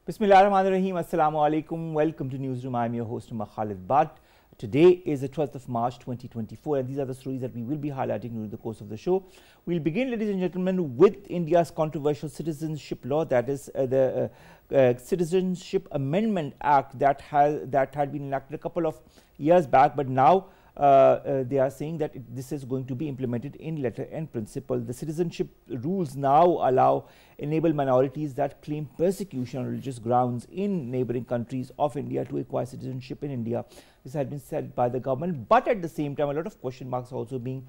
Bismillahirrahmanirrahim. Assalamu alaikum. Welcome to Newsroom. I'm your host, Omar Khalid. But today is the 12th of March 2024, and these are the stories that we will be highlighting during the course of the show. We'll begin, ladies and gentlemen, with India's controversial citizenship law, that is the Citizenship Amendment Act that had been enacted a couple of years back, but now they are saying that this is going to be implemented in letter and principle. The citizenship rules now enable minorities that claim persecution on religious grounds in neighboring countries of India to acquire citizenship in India. This had been said by the government, but at the same time a lot of question marks are also being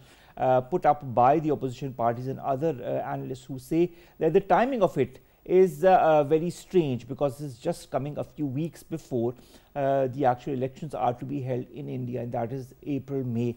put up by the opposition parties and other analysts who say that the timing of it is very strange, because this is just coming a few weeks before the actual elections are to be held in India, and that is April, May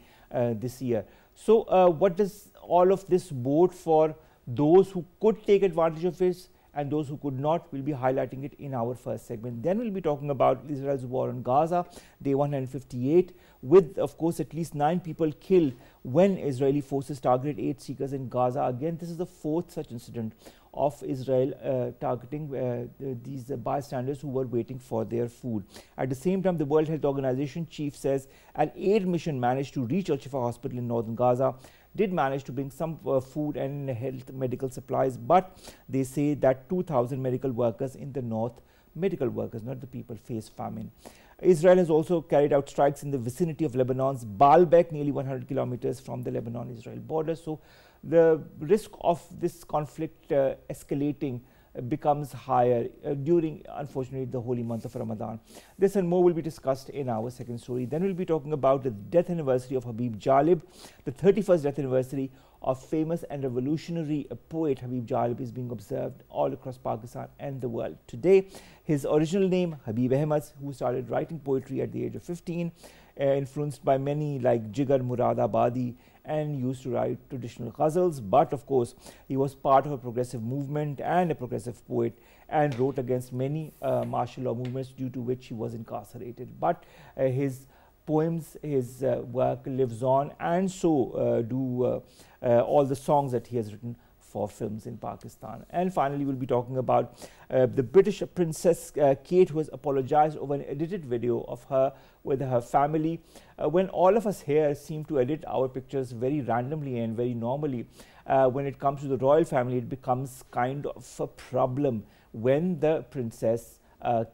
this year. So what does all of this bode for those who could take advantage of this and those who could not? We'll be highlighting it in our first segment. Then we'll be talking about Israel's war on Gaza, day 158, with of course at least 9 people killed when Israeli forces targeted aid seekers in Gaza. Again, this is the 4th such incident of Israel targeting these bystanders who were waiting for their food. At the same time, the World Health Organization chief says an aid mission managed to reach Al-Shifa hospital in northern Gaza, did manage to bring some food and health medical supplies, but they say that 2,000 medical workers in the north, medical workers, not the people, face famine. Israel has also carried out strikes in the vicinity of Lebanon's Baalbek, nearly 100 kilometers from the Lebanon-Israel border. So the risk of this conflict escalating becomes higher during, unfortunately, the holy month of Ramadan. This and more will be discussed in our second story. Then we'll be talking about the death anniversary of habibjalib. The 31st death anniversary of famous and revolutionary poet habibjalib is being observed all across Pakistan and the world today. His original name, Habib Ahmed, who started writing poetry at the age of 15, influenced by many like Jigar Muradabadi, and used to write traditional ghazals, but of course he was part of a progressive movement and a progressive poet, and wrote against many martial law movements, due to which he was incarcerated. But his poems, his work lives on, and so do all the songs that he has written for films in Pakistan. And finally, we'll be talking about the British Princess Kate, who has apologized over an edited video of her with her family. When all of us here seem to edit our pictures very randomly and very normally, when it comes to the royal family, it becomes kind of a problem when the Princess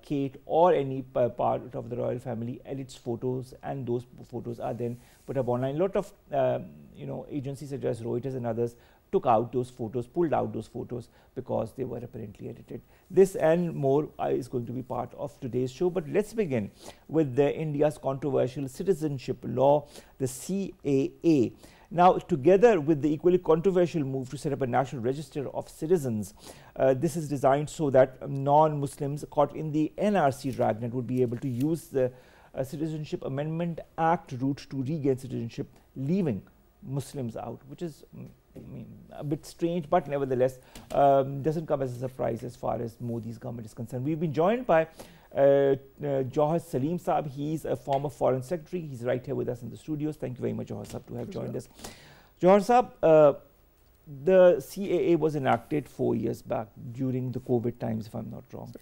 Kate or any part of the royal family edits photos, and those photos are then put up online. A lot of agencies such as Reuters and others took out those photos, pulled out those photos because they were apparently edited. This and more is going to be part of today's show. But let's begin with India's controversial citizenship law, the CAA. Now, together with the equally controversial move to set up a national register of citizens, this is designed so that non-Muslims caught in the NRC dragnet would be able to use the Citizenship Amendment Act route to regain citizenship, leaving Muslims out, which is a bit strange, but nevertheless doesn't come as a surprise as far as Modi's government is concerned. We've been joined by Jauhar Saleem Saab. He's a former foreign secretary. He's right here with us in the studios. Thank you very much, Jauhar Saab, to have joined us. Jauhar Saab, the CAA was enacted 4 years back during the COVID times, if I'm not wrong.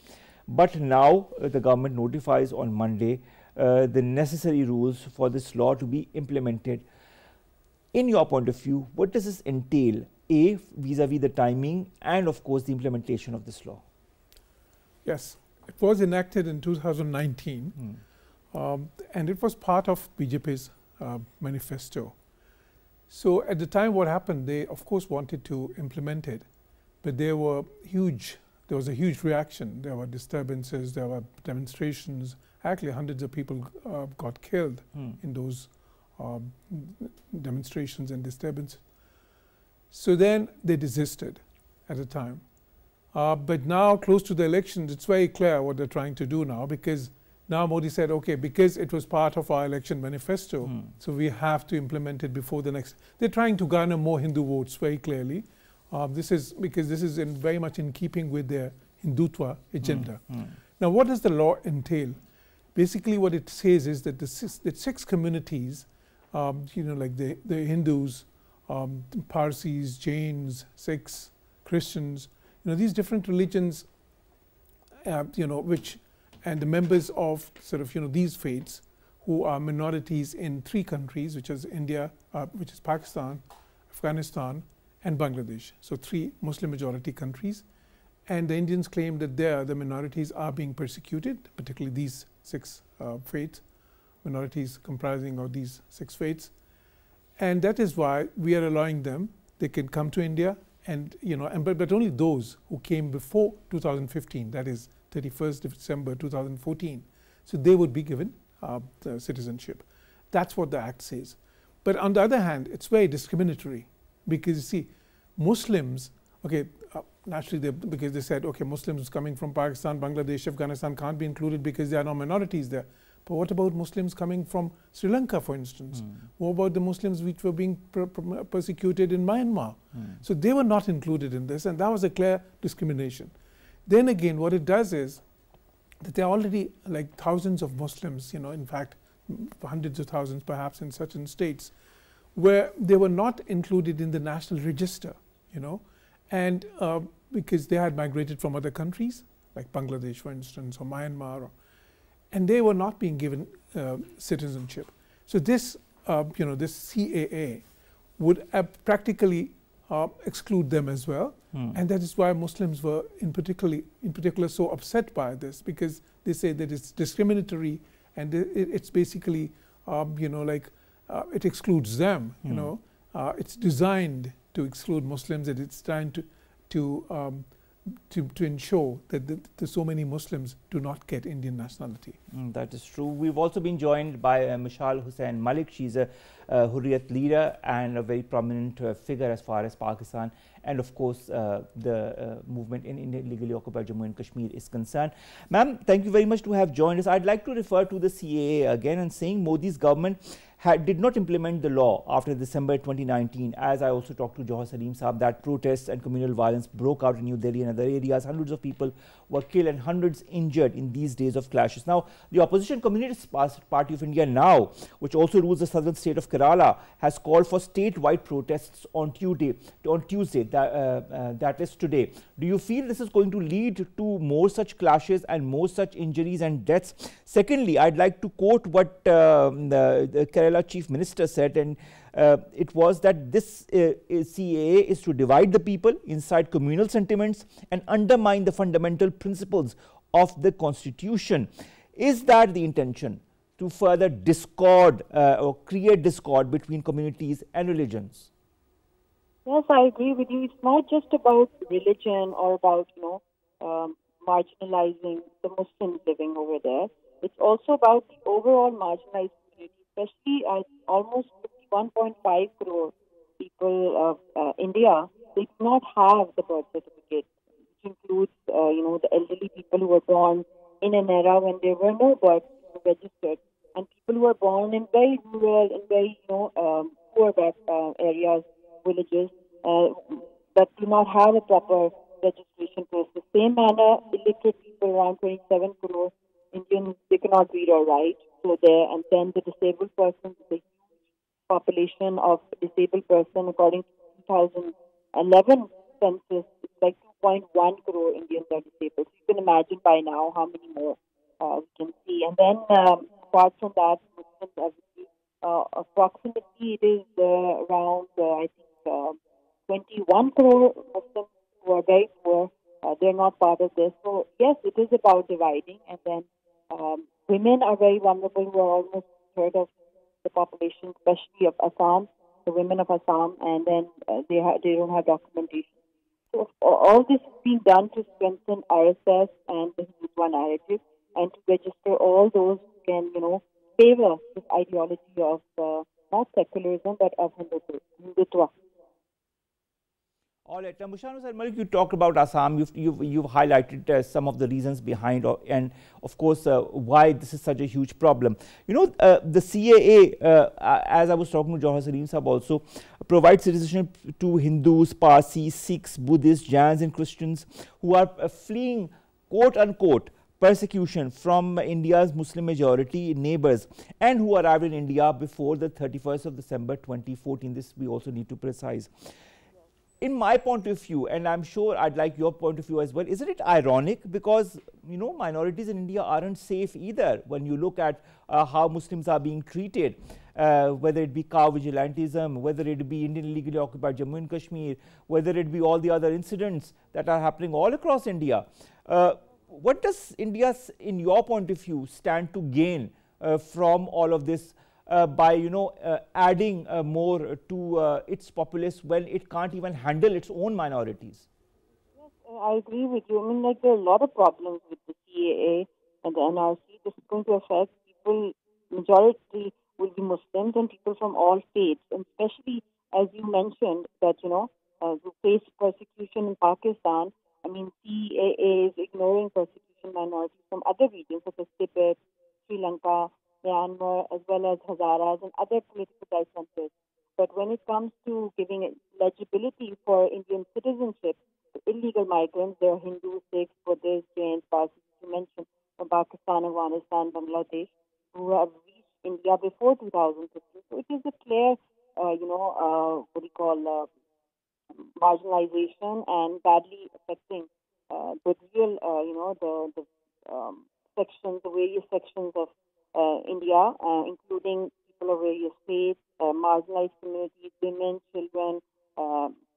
But now the government notifies on Monday the necessary rules for this law to be implemented. In your point of view, what does this entail, A, vis-a-vis the timing and of course the implementation of this law? Yes, it was enacted in 2019 and it was part of BJP's manifesto. So at the time what happened, they of course wanted to implement it, but there was a huge reaction. There were disturbances, there were demonstrations. Actually hundreds of people got killed in those demonstrations and disturbances. So then they desisted at the time. But now, close to the elections, it's very clear what they're trying to do now, because now Modi said, okay, because it was part of our election manifesto, so we have to implement it before the next. They're trying to garner more Hindu votes very clearly. This is because this is very much in keeping with their Hindutva agenda. Now, what does the law entail? Basically, what it says is that the six communities, like the Hindus, Parsis, Jains, Sikhs, Christians, these different religions and the members of sort of, these faiths who are minorities in 3 countries, which is India, which is Pakistan, Afghanistan, and Bangladesh. So 3 Muslim majority countries. And the Indians claim that there the minorities are being persecuted, particularly these 6 faiths, minorities comprising of these 6 faiths. And that is why we are allowing them, they can come to India and, but only those who came before 2015, that is 31st of December 2014. So they would be given the citizenship. That's what the Act says. But on the other hand, it's very discriminatory because you see, Muslims, okay, naturally because they said, okay, Muslims coming from Pakistan, Bangladesh, Afghanistan can't be included because there are no minorities there. But what about Muslims coming from Sri Lanka, for instance? What about the Muslims which were being persecuted in Myanmar? So they were not included in this, and that was a clear discrimination. Then again, what it does is that there are already like thousands of Muslims, in fact, hundreds of thousands perhaps in certain states, where they were not included in the national register, and because they had migrated from other countries, like Bangladesh, for instance, or Myanmar, and they were not being given citizenship. So this, this CAA would practically exclude them as well, and that is why Muslims were in particular so upset by this, because they say that it's discriminatory and it's basically, it excludes them. It's designed to exclude Muslims, and it's trying to ensure that so many Muslims do not get Indian nationality. That is true. We've also been joined by Mushaal Hussein Mullick. She's a Hurriyat leader and a very prominent figure as far as Pakistan and of course the movement in illegally occupied Jammu and Kashmir is concerned. Ma'am, thank you very much to have joined us. I'd like to refer to the CAA again and saying Modi's government did not implement the law after December 2019. As I also talked to Jauhar Saleem Saab, that protests and communal violence broke out in New Delhi and other areas. Hundreds of people were killed and hundreds injured in these days of clashes. Now, the opposition Communist Party of India now, which also rules the southern state of Kerala, has called for statewide protests on Tuesday, that is today. Do you feel this is going to lead to more such clashes and more such injuries and deaths? Secondly, I'd like to quote what the Kerala Chief Minister said, and it was that this CAA is to divide the people, incite communal sentiments and undermine the fundamental principles of the Constitution. Is that the intention, to further discord or create discord between communities and religions? Yes, I agree with you. It's not just about religion or about, marginalizing the Muslims living over there. It's also about the overall marginalized community, especially as almost 1.5 crore people of India, they do not have the birth certificate, which includes, the elderly people who were born in an era when there were no births registered, and people who were born in very rural and very, poor areas, villages, that do not have a proper registration process. Same manner, illiterate people, around 27 crore Indians, they cannot read or write. So there, and then the disabled persons, the huge population of disabled person, according to 2011 census, it's like 2.1 crore Indians are disabled. So you can imagine by now how many more we can see. And then apart from that, Muslims, approximately it is around, 21 crore Muslims who are very poor. They're not part of this. So yes, it is about dividing. And then women are very vulnerable, who are almost a third of the population, especially of Assam, the women of Assam, and then they don't have documentation. So all this is being done to strengthen RSS and the Hindutva narrative, and to register all those who can, favor this ideology of not secularism but of Hindutva. All right, now Mushaal Mullick, you talked about Assam. You've highlighted some of the reasons behind, and of course why this is such a huge problem. The CAA, as I was talking to Jauhar Saleem Saab also, provides citizenship to Hindus, Parsis, Sikhs, Buddhists, Jains, and Christians who are fleeing, quote unquote, persecution from India's Muslim majority neighbors and who arrived in India before the 31st of December 2014. This we also need to precise. in my point of view, and I'm sure I'd like your point of view as well, isn't it ironic? Because, you know, minorities in India aren't safe either when you look at how Muslims are being treated, whether it be cow vigilantism, whether it be Indian illegally occupied Jammu and Kashmir, whether it be all the other incidents that are happening all across India. What does India, in your point of view, stand to gain from all of this? By, you know, adding more to its populace when it can't even handle its own minorities? Yes, I agree with you. I mean, like, there are a lot of problems with the CAA and the NRC. This is going to affect people. Majority will be Muslims and people from all states, and especially, as you mentioned, that, you know, who face persecution in Pakistan. I mean, CAA is ignoring persecution minorities from other regions such as Tibet, Sri Lanka, Myanmar, as well as Hazaras and other political centers. But when it comes to giving eligibility for Indian citizenship to illegal migrants, there are Hindus, Sikhs, Buddhists, Jains, Parsis, you mentioned, from Pakistan, Afghanistan, Bangladesh, who have reached India before 2015. So it is a clear, marginalization and badly affecting the real, sections, the various sections of India, including people of various faiths, marginalized communities, women, children,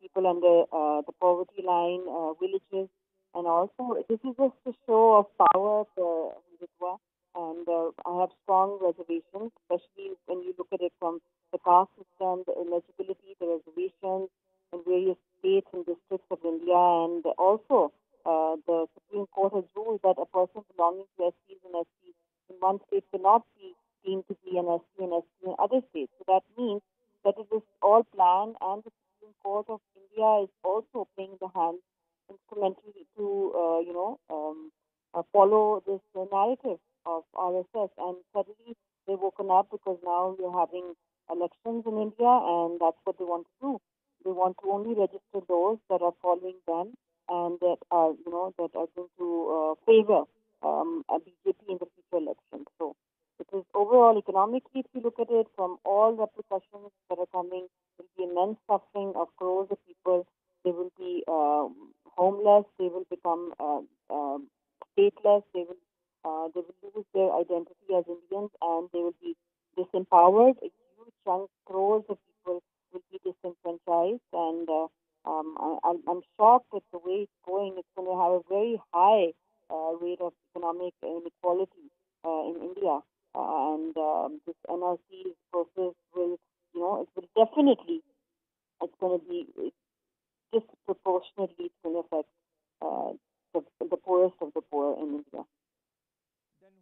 people under the poverty line, villages, and also this is just a show of power for Hindutva, and I have strong reservations, especially when you look at it from the caste system, the eligibility, the reservations in various states and districts of India, and also the Supreme Court has ruled that a person belonging to SCs and STs in one state cannot be deemed to be an SC and ST in other states. So that means that it is all planned, and the Supreme Court of India is also playing the hand instrumentally to, follow this narrative of RSS. And suddenly they've woken up because now we're having elections in India, and that's what they want to do. They want to only register those that are following them and that are, that are going to favor a BJP in the future elections. So it is overall economically, if you look at it, from all repercussions that are coming, there will be immense suffering of crores of people. They will be homeless. They will become stateless. They will lose their identity as Indians, and they will be disempowered. A huge chunk, crores of people will be disenfranchised, and I'm shocked at the way it's going. It's going to have a very high rate of economic inequality in India, and this NRC process will, it will definitely, it's going to be disproportionately, it's going to affect the poorest of the poor in India. Then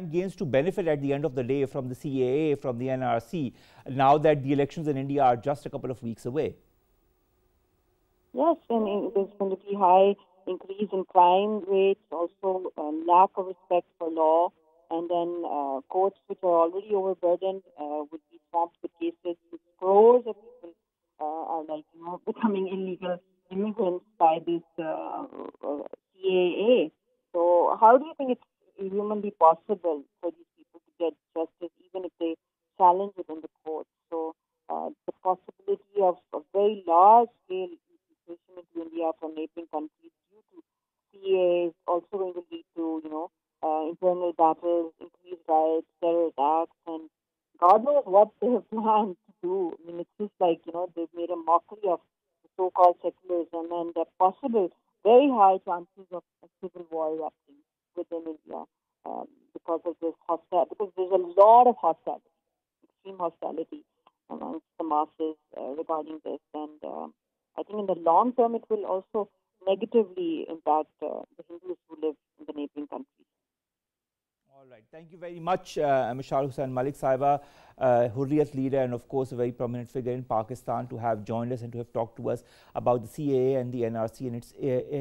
who gains to benefit at the end of the day from the CAA, from the NRC, now that the elections in India are just a couple of weeks away? Yes, and there's going to be high increase in crime rates, also lack of respect for law, and then courts which are already overburdened would be swamped with cases. Crores of people are becoming illegal immigrants by this CAA. So how do you think it's humanly possible for these people to get justice, even if they challenge it in the courts? So the possibility of a very large-scale immigration into India from neighboring countries due to CAA is also going to lead to, internal battles, increased riots, terror attacks, and God knows what they have planned to do. I mean, it's just like, they've made a mockery of so-called secularism, and there are possible, very high chances of a civil war erupting within India because of this hostility, because there's a lot of hostility, extreme hostility amongst the masses regarding this, and I think in the long term it will also negatively impact the Hindus who live in the neighboring countries. All right. Thank you very much, Mushaal Hussain Mullick Sahiba, Hurriyat leader and of course a very prominent figure in Pakistan, to have joined us and to have talked to us about the CAA and the NRC and its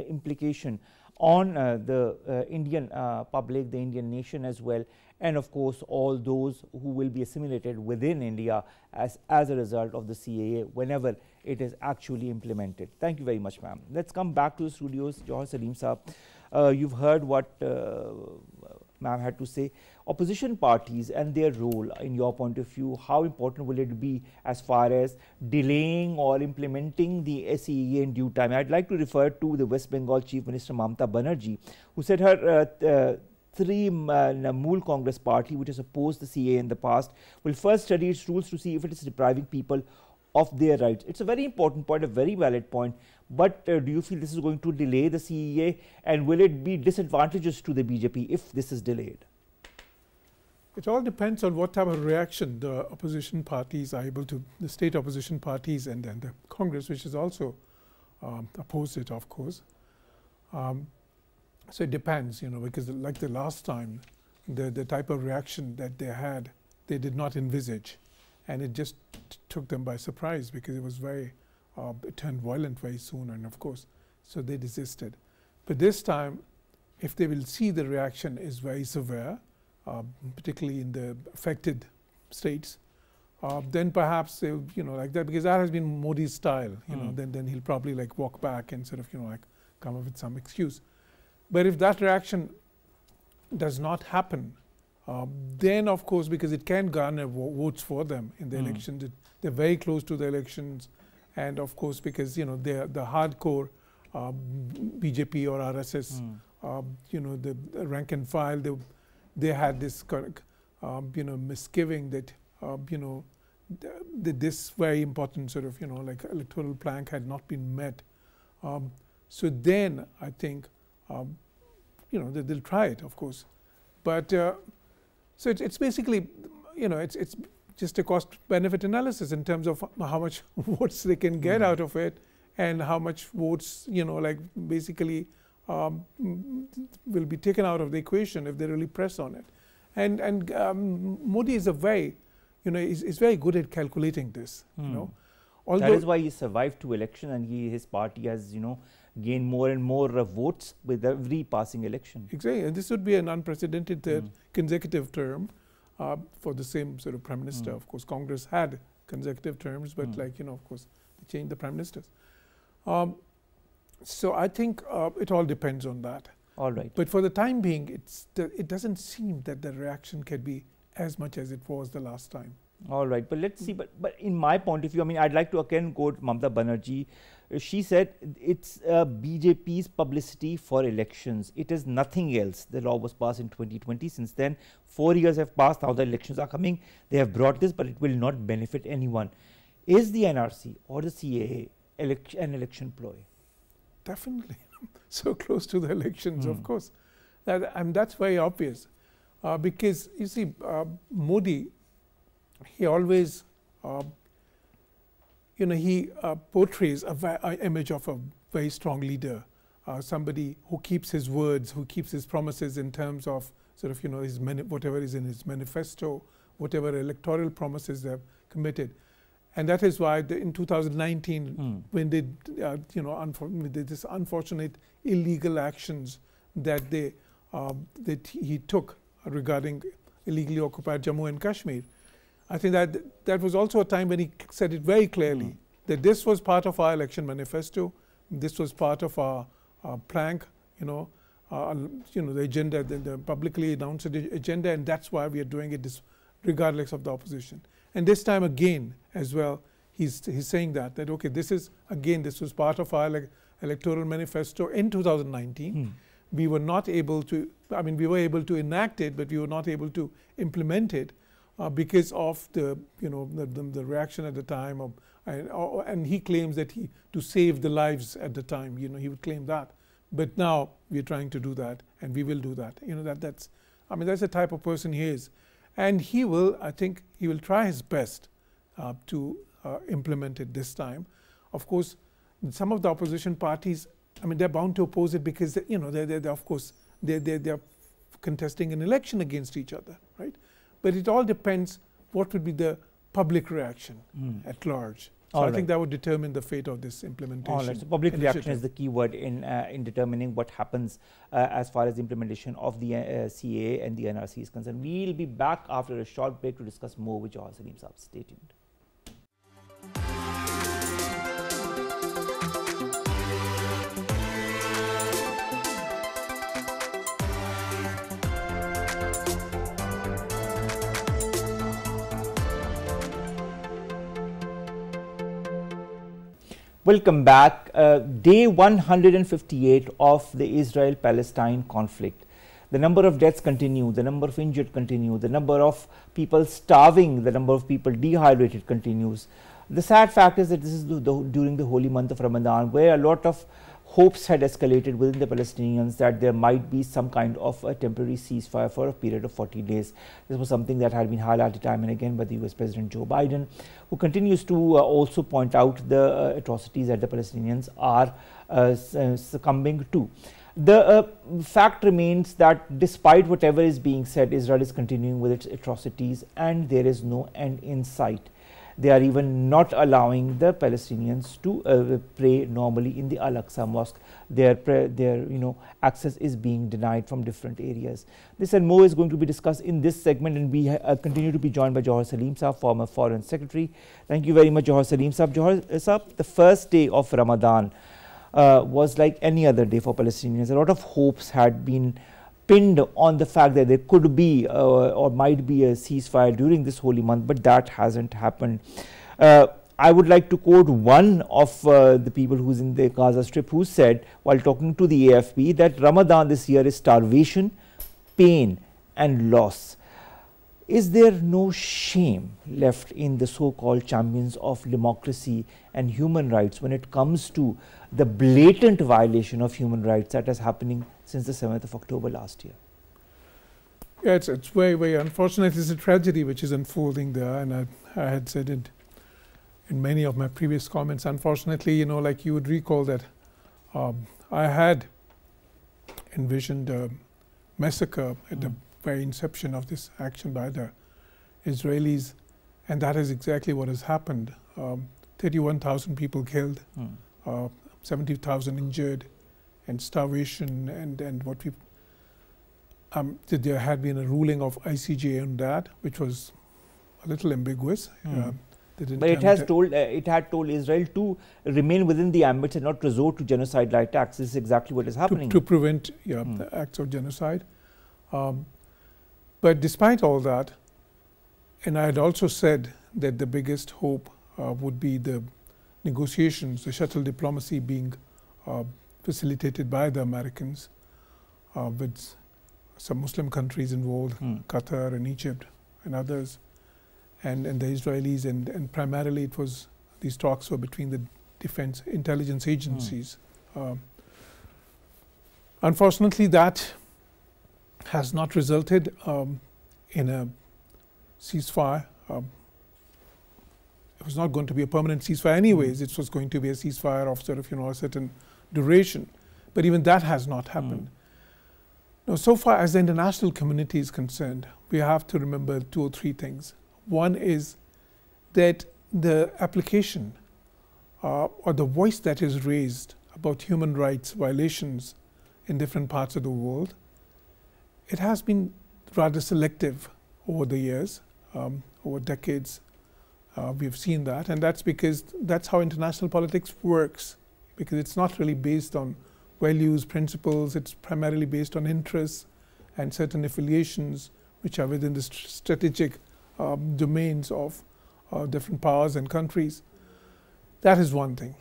implication on the Indian public, the Indian nation as well, and of course all those who will be assimilated within India as a result of the CAA whenever it is actually implemented. Thank you very much, ma'am. Let's come back to the studios. Jauhar, Saleem Saab, you've heard what ma'am had to say. Opposition parties and their role, in your point of view, how important will it be as far as delaying or implementing the SEA in due time? I'd like to refer to the West Bengal Chief Minister Mamata Banerjee, who said her Trinamool Congress party, which has opposed the CAA in the past, will first study its rules to see if it is depriving people of their rights. It's a very important point, a very valid point. But do you feel this is going to delay the CEA, and will it be disadvantageous to the BJP if this is delayed? It all depends on what type of reaction the opposition parties are able to, the state opposition parties and then the Congress, which is also opposed it, of course. So it depends, you know, because like the last time, the type of reaction that they had, they did not envisage. And it just took them by surprise because it was very, it turned violent very soon, and of course, so they desisted. But this time, if they will see the reaction is very severe, particularly in the affected states, then perhaps they'll, you know, like that, because that has been Modi's style, you know, then he'll probably like walk back and sort of, you know, like come up with some excuse. But if that reaction does not happen, then of course, because it can garner votes for them in the elections, they're very close to the elections, and of course, because, you know, they're the hardcore BJP or RSS, you know, the rank and file, they had this you know, misgiving that you know, this very important sort of, you know, like electoral plank had not been met. So then I think you know, they'll try it, of course, but so it's basically, you know, it's just a cost benefit analysis in terms of how much votes they can get out of it, and how much votes, you know, like basically will be taken out of the equation if they really press on it. And Modi is a very, you know, is very good at calculating this, you know. Although that is why he survived 2 elections, and his party has, you know, gained more and more votes with every passing election. Exactly, and this would be an unprecedented consecutive term for the same sort of prime minister. Of course, Congress had consecutive terms, but like, you know, of course, they changed the prime ministers. So I think it all depends on that. All right. But for the time being, it doesn't seem that the reaction can be as much as it was the last time. All right, but let's see. But in my point of view, I mean, I'd like to again quote Mamata Banerjee. She said it's BJP's publicity for elections. It is nothing else. The law was passed in 2020. Since then, 4 years have passed. Now the elections are coming. They have brought this, but it will not benefit anyone. Is the NRC or the CAA an election ploy? Definitely. So close to the elections, of course. And that's very obvious. Because, you see, Modi, he always, you know, he portrays an image of a very strong leader, somebody who keeps his words, who keeps his promises in terms of sort of, you know, his whatever is in his manifesto, whatever electoral promises they have committed. And that is why in 2019, when they, you know, this unfortunate illegal actions that he took regarding illegally occupied Jammu and Kashmir, I think that was also a time when he said it very clearly that this was part of our election manifesto, this was part of our plank, you know, the agenda, the publicly announced agenda, and that's why we are doing it, regardless of the opposition. And this time again, as well, he's saying that okay, this was part of our electoral manifesto in 2019. We were not able to, I mean, we were able to enact it, but we were not able to implement it because of the, you know, the reaction at the time of, and he claims that to save the lives at the time, you know, he would claim that. But now we're trying to do that, and we will do that. You know, that's the type of person he is. And he will, I think, he will try his best to implement it this time. Of course, some of the opposition parties, I mean, they're bound to oppose it because, you know, they're contesting an election against each other, right? But it all depends what would be the public reaction at large. So I think that would determine the fate of this implementation. All right. So public reaction is the key word in determining what happens as far as the implementation of the CAA and the NRC is concerned. We'll be back after a short break to discuss more with Jauhar. Saleem Saab. Stay tuned. Welcome back. Day 158 of the Israel-Palestine conflict. The number of deaths continue, the number of injured continue, the number of people starving, the number of people dehydrated continues. The sad fact is that this is during the holy month of Ramadan, where a lot of hopes had escalated within the Palestinians that there might be some kind of a temporary ceasefire for a period of 40 days. This was something that had been highlighted time and again by the US President Joe Biden, who continues to also point out the atrocities that the Palestinians are succumbing to. The fact remains that despite whatever is being said, Israel is continuing with its atrocities and there is no end in sight. They are even not allowing the Palestinians to pray normally in the Al-Aqsa Mosque. Their access is being denied from different areas. This and more is going to be discussed in this segment, and we continue to be joined by Jauhar Saleem Saab, former Foreign Secretary. Thank you very much, Jauhar Saleem Saab. Jauhar Saab, the first day of Ramadan was like any other day for Palestinians. A lot of hopes had been pinned on the fact that there could be or might be a ceasefire during this holy month, but that hasn't happened. I would like to quote one of the people who's in the Gaza Strip, who said while talking to the AFP that Ramadan this year is starvation, pain and loss. Is there no shame left in the so-called champions of democracy and human rights when it comes to the blatant violation of human rights that is happening since the 7th of October last year? Yeah, it's very, very unfortunate. It's a tragedy which is unfolding there, and I had said it in many of my previous comments. Unfortunately, like you would recall that I had envisioned a massacre at the very inception of this action by the Israelis, and that is exactly what has happened. 31,000 people killed, 70,000 injured, and starvation, and what we there had been a ruling of ICJ on that, which was a little ambiguous. But it had told Israel to remain within the ambit and not resort to genocide-like acts. This is exactly what is happening. To prevent the acts of genocide. But despite all that, and I had also said that the biggest hope would be the negotiations, the shuttle diplomacy being facilitated by the Americans with some Muslim countries involved, Qatar and Egypt and others, and the Israelis, and primarily it was, these talks were between the defense intelligence agencies. Unfortunately, that has not resulted in a ceasefire. It was not going to be a permanent ceasefire anyways. It was going to be a ceasefire of sort of, a certain duration. But even that has not happened. Now, so far as the international community is concerned, we have to remember 2 or 3 things. One is that the application or the voice that is raised about human rights violations in different parts of the world, it has been rather selective over the years, over decades. We've seen that, and that's because that's how international politics works, because it's not really based on values, principles. It's primarily based on interests and certain affiliations which are within the strategic domains of different powers and countries. That is one thing.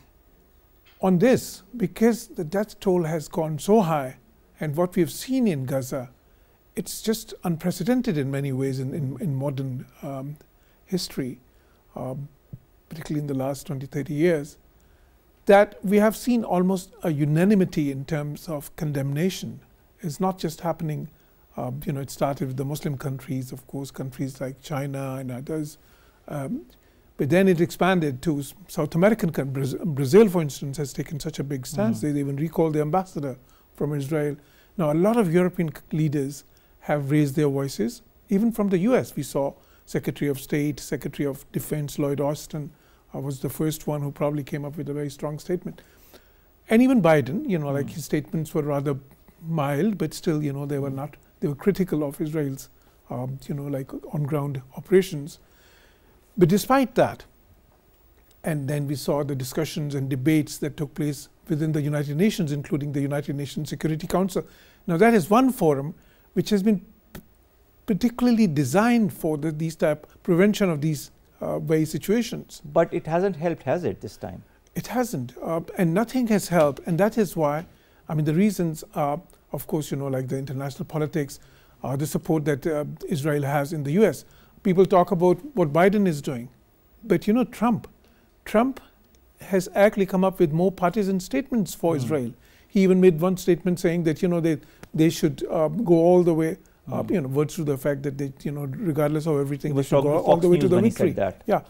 On this, because the death toll has gone so high, and what we have seen in Gaza, it's just unprecedented in many ways in modern history, particularly in the last 20, 30 years, that we have seen almost a unanimity in terms of condemnation. It's not just happening, it started with the Muslim countries, of course, countries like China and others, but then it expanded to South American countries. Brazil, for instance, has taken such a big stance. They even recalled the ambassador from Israel. Now, a lot of European leaders have raised their voices. Even from the US, we saw Secretary of State, Secretary of Defense Lloyd Austin was the first one who probably came up with a very strong statement. And even Biden, like his statements were rather mild, but still, they were critical of Israel's, like on-ground operations. But despite that, and then we saw the discussions and debates that took place within the United Nations, including the United Nations Security Council. Now, that is one forum which has been particularly designed for these type prevention of these very situations. But it hasn't helped, has it, this time? It hasn't, and nothing has helped, and that is why, I mean, the reasons are, of course, like the international politics, the support that Israel has in the US. People talk about what Biden is doing, but Trump has actually come up with more partisan statements for Israel. He even made one statement saying that they should go all the way, words to the fact that they regardless of everything, they should go all the way to the victory. Yeah.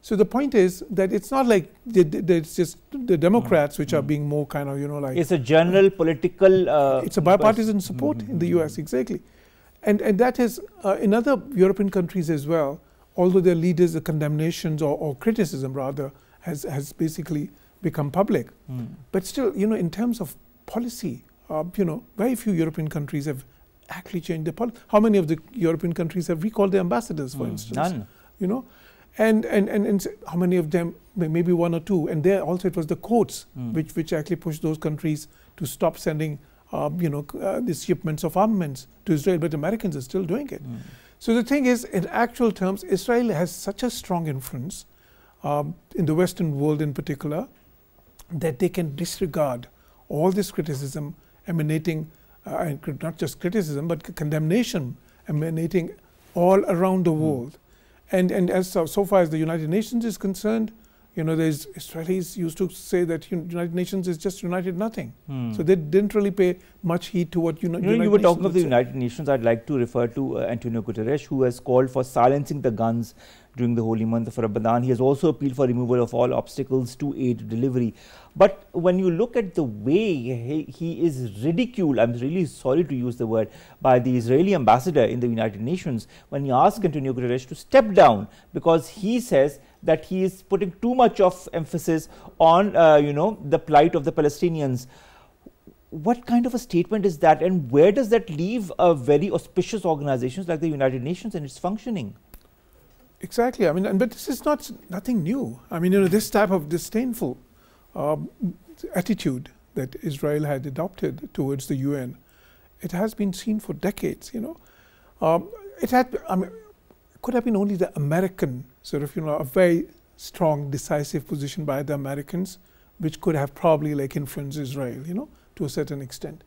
So the point is that it's not like it's just the Democrats which are being more kind of like it's a general political. It's a bipartisan support in the US, exactly, and that is in other European countries as well. Although their leaders, the condemnations or criticism rather has basically become public, but still in terms of policy, very few European countries have actually changed their policy. How many of the European countries have recalled their ambassadors, for instance? None. And how many of them, maybe one or two, and there also it was the courts which actually pushed those countries to stop sending these shipments of armaments to Israel, but Americans are still doing it. So the thing is, in actual terms, Israel has such a strong influence in the Western world in particular, that they can disregard all this criticism emanating, not just criticism, but condemnation emanating all around the world. And as so far as the United Nations is concerned, there's Israelis used to say that United Nations is just United Nothing. So they didn't really pay much heed to what United Nations. You were talking of the United Nations. I'd like to refer to Antonio Guterres, who has called for silencing the guns during the holy month of Ramadan. He has also appealed for removal of all obstacles to aid delivery. But when you look at the way he is ridiculed, I'm really sorry to use the word, by the Israeli ambassador in the United Nations, when he asked Antonio Guterres to step down, because he says that he is putting too much of emphasis on, the plight of the Palestinians. What kind of a statement is that, and where does that leave a very auspicious organizations like the United Nations and its functioning? Exactly. I mean, but this is nothing new. I mean, this type of disdainful attitude that Israel had adopted towards the UN, it has been seen for decades. It could have been only the American sort of a very strong, decisive position by the Americans, which could have probably influenced Israel, to a certain extent.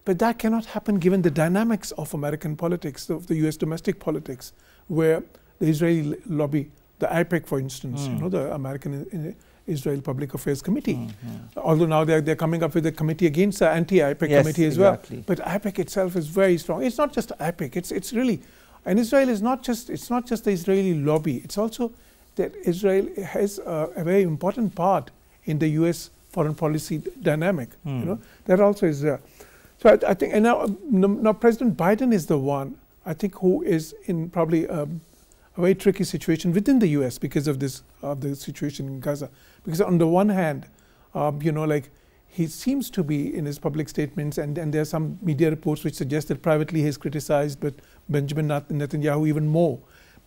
But that cannot happen given the dynamics of American politics, of the US domestic politics, where the Israeli lobby, the AIPAC, for instance, the American Israel Public Affairs Committee. Although now they're coming up with a committee against the anti-AIPAC committee as well. But AIPAC itself is very strong. It's not just AIPAC. It's really, and Israel is not just. It's not just the Israeli lobby. It's also that Israel has a very important part in the U.S. foreign policy dynamic. That also is there. So I think, and now President Biden is the one I think who is in probably a very tricky situation within the U.S. because of this the situation in Gaza. Because on the one hand, he seems to be in his public statements, and there are some media reports which suggest that privately he has criticized but Benjamin Netanyahu even more.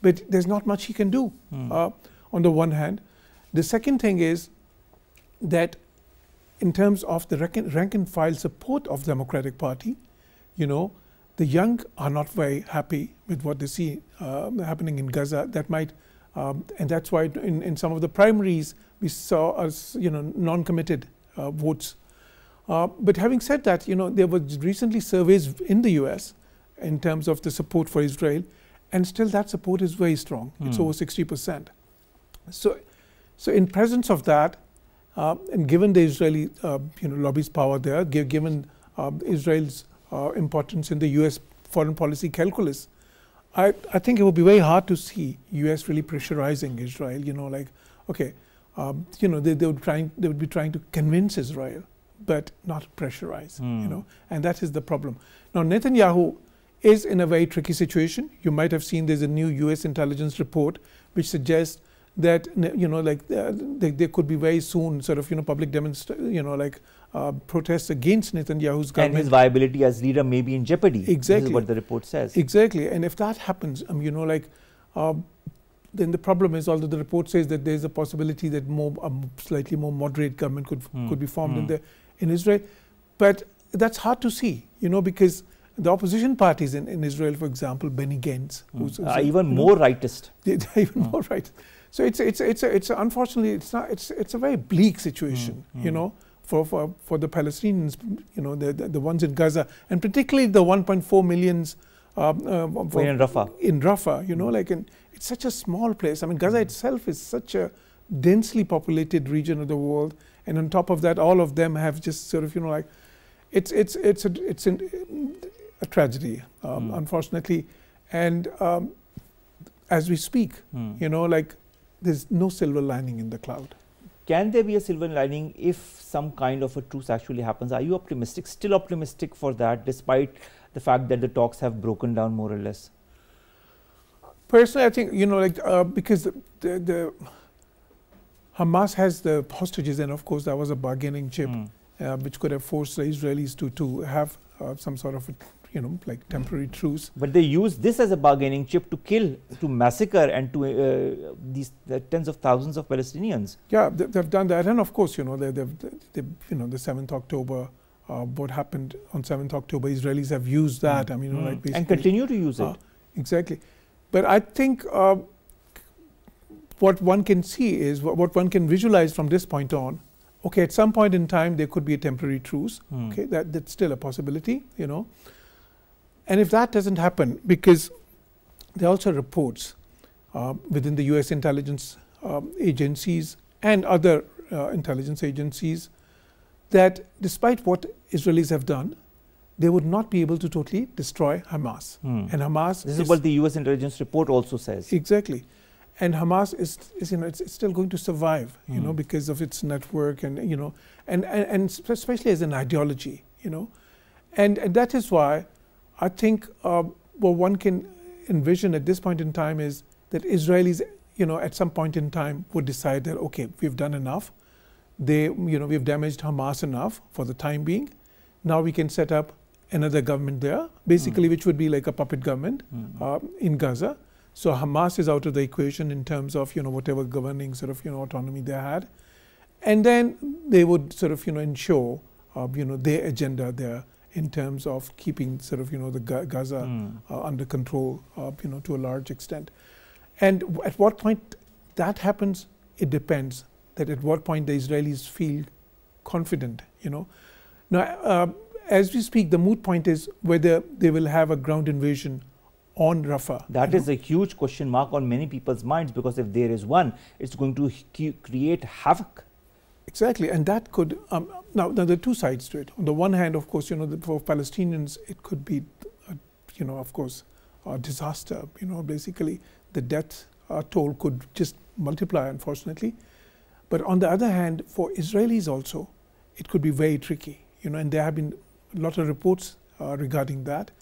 But there's not much he can do on the one hand. The second thing is that in terms of the rank and file support of the Democratic Party, the young are not very happy with what they see happening in Gaza. That might, and that's why in some of the primaries we saw non-committed votes. But having said that, there were recently surveys in the US in terms of the support for Israel, and still that support is very strong. It's over 60%. So in presence of that, and given the Israeli lobby's power there, given Israel's importance in the U.S. foreign policy calculus, I think it would be very hard to see U.S. really pressurizing Israel. They would be trying to convince Israel, but not pressurize. And that is the problem. Now Netanyahu is in a very tricky situation. You might have seen there's a new U.S. intelligence report which suggests that there could be very soon sort of public protests against Netanyahu's government, and his viability as leader may be in jeopardy. Exactly, this is what the report says. Exactly, and if that happens, then the problem is, although the report says that there is a possibility that slightly more moderate government could be formed in Israel, but that's hard to see, because the opposition parties in Israel, for example, Benny Gantz, who's even more rightist. They're even more right. So it's unfortunately it's a very bleak situation, you know, for the Palestinians, you know, the ones in Gaza, and particularly the 1.4 millions in Rafah, you know, like, and it's such a small place. I mean, Gaza itself is such a densely populated region of the world, and on top of that, all of them have just sort of, you know, like, it's a tragedy, unfortunately, and as we speak, you know, like, there's no silver lining in the cloud. Can there be a silver lining if some kind of a truce actually happens? Are you optimistic, still optimistic for that, despite the fact that the talks have broken down more or less? Personally, I think, you know, like, because the Hamas has the hostages, and of course that was a bargaining chip, which could have forced the Israelis to have some sort of, you know, like, temporary truce. But they use this as a bargaining chip to kill, to massacre, and to these tens of thousands of Palestinians. Yeah, they've done that, and of course, you know, they you know, the 7th October, what happened on 7th October, Israelis have used that. I mean, you know, like, and continue to use it. Exactly, but I think what one can see is what one can visualize from this point on. Okay, at some point in time there could be a temporary truce. Okay, that's still a possibility, you know. And if that doesn't happen, because there are also reports within the US intelligence agencies and other intelligence agencies that despite what Israelis have done, they would not be able to totally destroy Hamas. And Hamas this is what the US intelligence report also says. Exactly. And Hamas is you know, it's still going to survive, you know, because of its network and, you know, and especially as an ideology, you know. And that is why I think what one can envision at this point in time is that Israelis, you know, at some point in time would decide that, okay, we've done enough. You know, we've damaged Hamas enough for the time being. Now we can set up another government there, basically, which would be like a puppet government in Gaza. So Hamas is out of the equation in terms of, you know, whatever governing sort of, you know, autonomy they had. And then they would sort of, you know, ensure, you know, their agenda there in terms of keeping sort of, you know, the Gaza under control, you know, to a large extent. And at what point that happens, it depends. That at what point the Israelis feel confident, you know. Now, as we speak, the moot point is whether they will have a ground invasion on Rafah. That is a huge question mark on many people's minds, because if there is one, it's going to create havoc. Exactly, and that could, now there are two sides to it. On the one hand, of course, you know, for Palestinians, it could be, you know, of course, a disaster. You know, basically, the death toll could just multiply, unfortunately. But on the other hand, for Israelis also, it could be very tricky. You know, and there have been a lot of reports regarding that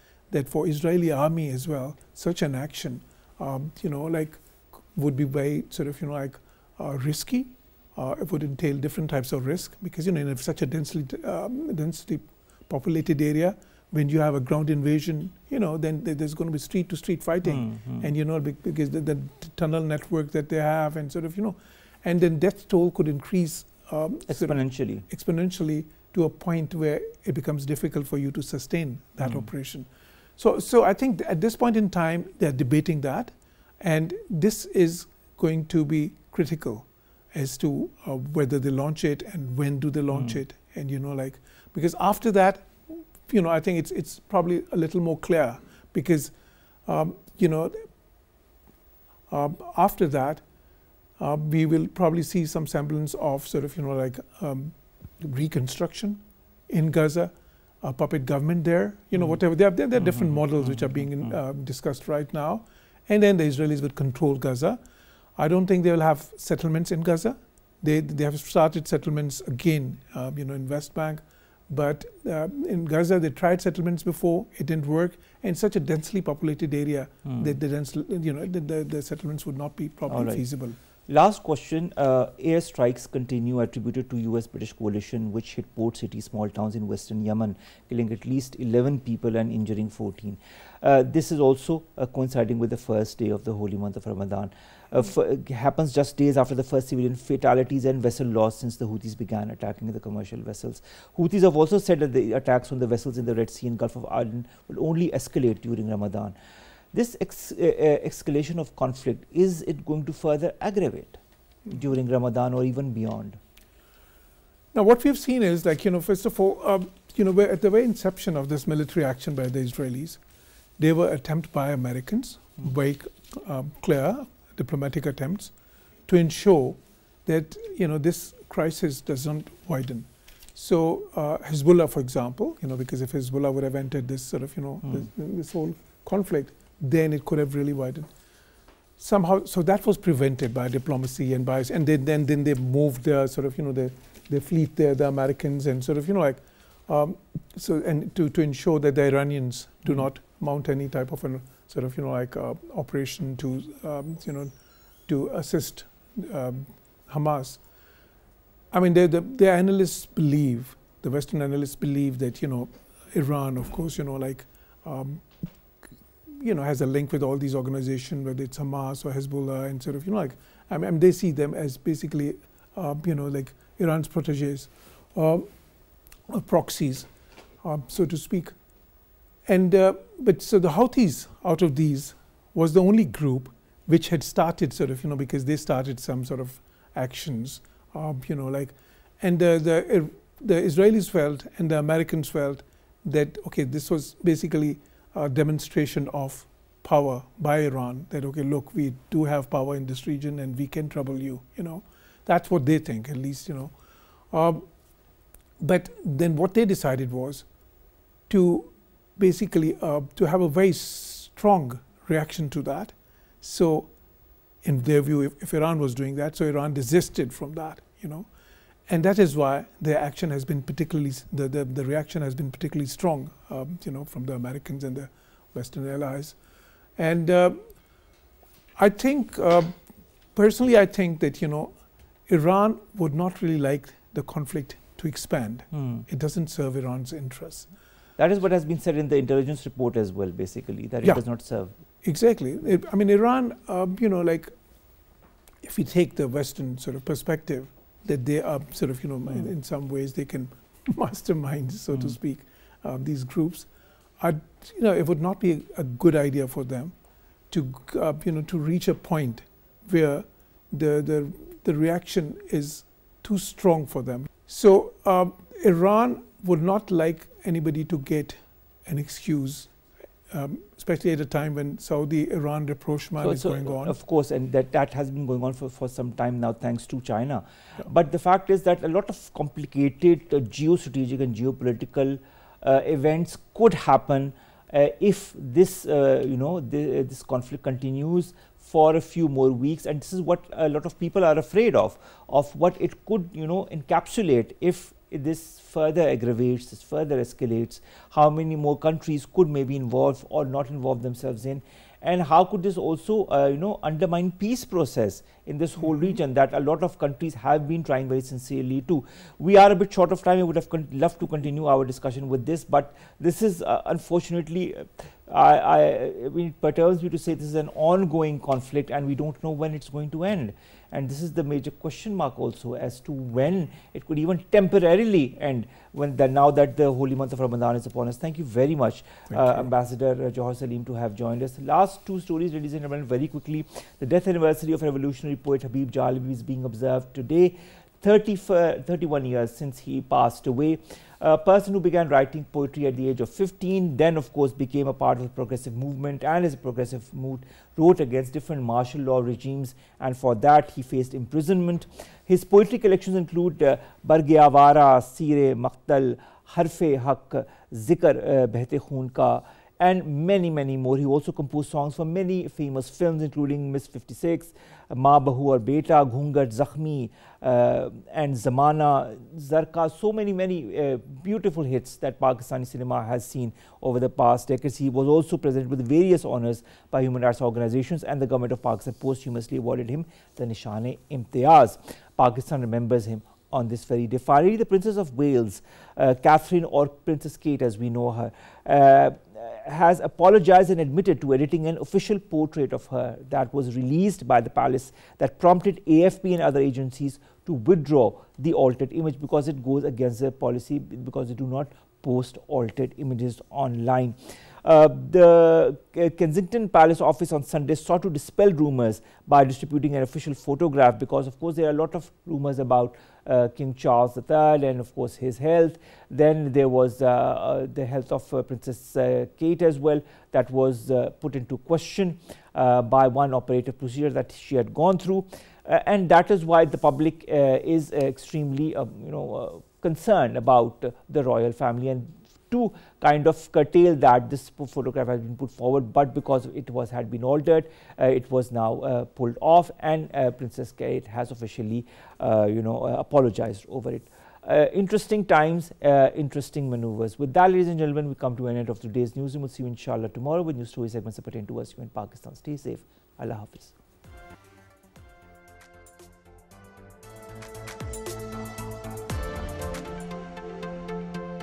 for Israeli army as well, such an action, you know, like, would be very sort of, you know, like, risky. It would entail different types of risk, because, you know, in such a densely populated area, when you have a ground invasion, you know, then there's going to be street to street fighting, and, you know, because the tunnel network that they have, and sort of, you know, and then death toll could increase exponentially to a point where it becomes difficult for you to sustain that operation. So I think at this point in time, they're debating that, and this is going to be critical as to whether they launch it and when do they launch it, and, you know, like, because after that, you know, I think it's probably a little more clear, because, you know, after that, we will probably see some semblance of sort of, you know, like, reconstruction in Gaza, a puppet government there, you know, whatever. There are different models which are being discussed right now. And then the Israelis would control Gaza. I don't think they will have settlements in Gaza. They have started settlements again, you know, in West Bank. But in Gaza, they tried settlements before. It didn't work. And such a densely populated area, the settlements would not be probably feasible. Last question, airstrikes continue attributed to US-British coalition which hit port cities, small towns in western Yemen, killing at least 11 people and injuring 14. This is also coinciding with the first day of the holy month of Ramadan. Happens just days after the first civilian fatalities and vessel loss since the Houthis began attacking the commercial vessels. Houthis have also said that the attacks on the vessels in the Red Sea and Gulf of Aden will only escalate during Ramadan. this escalation of conflict, is it going to further aggravate during Ramadan or even beyond? Now, what we've seen is, like, first of all, at the very inception of this military action by the Israelis, there were attempts by Americans, very clear diplomatic attempts, to ensure that this crisis doesn't widen. So Hezbollah, for example, because if Hezbollah would have entered this sort of this whole conflict, then it could have really widened. Somehow, so that was prevented by diplomacy and by, and then they moved their sort of their fleet there, the Americans, and sort of so, and to ensure that the Iranians do not mount any type of an sort of operation to to assist Hamas. I mean, the analysts believe, the Western analysts believe that Iran, of course, has a link with all these organizations, whether it's Hamas or Hezbollah, and sort of I mean, they see them as basically like Iran's proteges, or proxies, so to speak. And but so the Houthis out of these was the only group which had started sort of because they started some sort of actions, and the Israelis felt and the Americans felt that this was basically a demonstration of power by Iran, that look, we do have power in this region and we can trouble you. That's what they think, at least. But then what they decided was to basically to have a very strong reaction to that. So in their view, if Iran was doing that, so Iran desisted from that, and that is why their action has been particularly, the reaction has been particularly strong, from the Americans and the Western allies. And I think, personally, I think that, Iran would not really like the conflict to expand. It doesn't serve Iran's interests. That is what has been said in the intelligence report as well, basically, that it does not serve. Exactly. I mean, Iran, if you take the Western sort of perspective, that they are sort of, in some ways they can mastermind, so to speak, these groups. It would not be a good idea for them to, to reach a point where the reaction is too strong for them. So Iran would not like anybody to get an excuse, especially at a time when Saudi-Iran rapprochement is going on. Of course, and that has been going on for some time now, thanks to China. Yeah. But the fact is that a lot of complicated geostrategic and geopolitical events could happen if this, this conflict continues for a few more weeks, and this is what a lot of people are afraid of what it could, encapsulate if this further aggravates, this further escalates, how many more countries could maybe involve or not involve themselves in, and how could this also, undermine peace process in this whole region that a lot of countries have been trying very sincerely to. We are a bit short of time. I would have loved to continue our discussion with this, but this is unfortunately, it perturbs me to say this is an ongoing conflict and we don't know when it's going to end. And this is the major question mark also as to when it could even temporarily end, now that the holy month of Ramadan is upon us. Thank you very much, Ambassador Jauhar Saleem, to have joined us. Last two stories, ladies and gentlemen, very quickly. The death anniversary of revolutionary poet habibjalib is being observed today, 31 years since he passed away. A person who began writing poetry at the age of 15, then of course became a part of the progressive movement, and as a progressive mood wrote against different martial law regimes, and for that he faced imprisonment. His poetry collections include Barge Awara, Sire Maqtal, Harfe Haq, Zikr Behte Khoon Ka, and many, many more. He also composed songs for many famous films, including Miss 56, Ma Bahu Aur Beta, Ghungat Zakhmi, and Zamana, Zarka. So many beautiful hits that Pakistani cinema has seen over the past decades. He was also presented with various honors by human rights organizations, and the government of Pakistan posthumously awarded him the Nishan-e-Imtiaz. Pakistan remembers him on this very day. Finally, the Princess of Wales, Catherine, or Princess Kate as we know her, has apologized and admitted to editing an official portrait of her that was released by the palace, that prompted AFP and other agencies to withdraw the altered image because it goes against their policy, because they do not post altered images online. The Kensington Palace office on Sunday sought to dispel rumors by distributing an official photograph, because of course there are a lot of rumors about King Charles III and of course his health. Then there was the health of Princess Kate as well, that was put into question by one operative procedure that she had gone through, and that is why the public is extremely concerned about the royal family, and to kind of curtail that, this photograph has been put forward, but because it had been altered, it was now pulled off, and Princess Kate has officially apologized over it. Interesting times, interesting maneuvers. With that, ladies and gentlemen, we come to an end of today's newsroom. We'll see you inshallah tomorrow with new story segments that pertain to us here in Pakistan. Stay safe. Allah Hafiz.